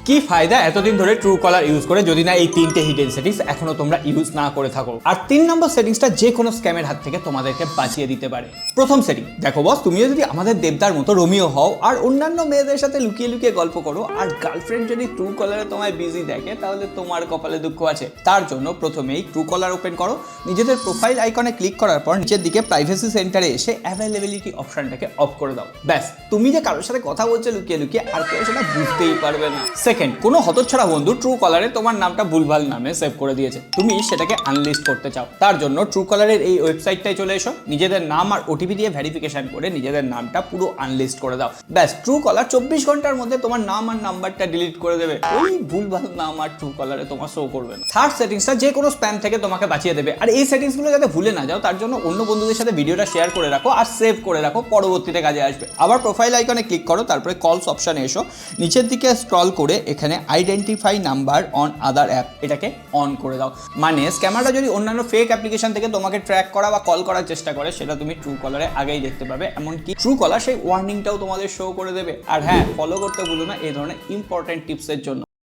কি ফায়দা এতদিন ধরে ট্রু কলার ইউজ করে যদি না এই তিনটে হিডেন সেটিংস এখনো তোমরা ইউজ না করে থাকো। আর 3 নম্বর সেটিংসটা যে কোনো স্ক্যামের হাত থেকে তোমাদেরকে বাঁচিয়ে দিতে পারে। প্রথম সেটিং, দেখো বস, তুমিও যদি আমাদের দেবদার মতো রোমিও হও আর অন্যান্য মেয়েদের সাথে লুকিয়ে লুকিয়ে গল্প করো আর গার্লফ্রেন্ড যদি ট্রু কলারে তোমায় বিজি দেখে তাহলে তোমার কপালে দুঃখ আছে। তার জন্য প্রথমেই ট্রু কলার ওপেন করো, নিজেদের প্রোফাইল আইকনে ক্লিক করার পর নিচের দিকে প্রাইভেসি সেন্টারে এসে অ্যাভেলেবিলিটি অপশনটাকে অফ করে দাও। ব্যাস, তুমি যে কারোর সাথে কথা বলছো লুকিয়ে লুকিয়ে আর কেউ সেটা বুঝতেই পারবে না। সেকেন্ড, কোনো হতচ্ছাড়া বন্ধু ট্রু কলারে তোমার নামটা ভুলভাল নামে সেভ করে দিয়েছে, তুমি সেটাকে আনলিস্ট করতে চাও। তার জন্য ট্রু কলারের এই ওয়েবসাইটটায় চলে এসো, নিজেদের নাম আর ওটিপি দিয়ে ভেরিফিকেশন করে নিজেদের নামটা পুরো আনলিস্ট করে দাও। ব্যাস, ট্রু কলার 24 ঘন্টার মধ্যে তোমার নাম আর নাম্বারটা ডিলিট করে দেবে, ওই ভুলভাল নাম আর ট্রু কলারে তোমার শো করবে না। থার্ড সেটিংসটা যে কোনো স্প্যাম থেকে তোমাকে বাঁচিয়ে দেবে। আর এই সেটিংসগুলো যাতে ভুলে না যাও তার জন্য অন্য বন্ধুদের সাথে ভিডিওটা শেয়ার করে রাখো আর সেভ করে রাখো, পরবর্তীতে কাজে আসবে। আবার প্রোফাইল আইকনে ক্লিক করো, তারপরে কলস অপশনে এসো, নিচের দিকে স্ক্রল করে এখানে identify number on other app এটাকে অন করে দাও। মানে স্ক্যামাররা যদি অন্যান্য ফেক অ্যাপ্লিকেশন থেকে তোমাকে ট্র্যাক করা বা কল করার চেষ্টা করে সেটা তুমি ট্রু কলারে আগেই দেখতে পাবে, এমনকি ট্রু কলার সেই ওয়ার্নিংটাও তোমাদের শো করে দেবে। আর হ্যাঁ, ফলো করতে ভুলো না এই ধরনের ইম্পর্টেন্ট টিপসের জন্য।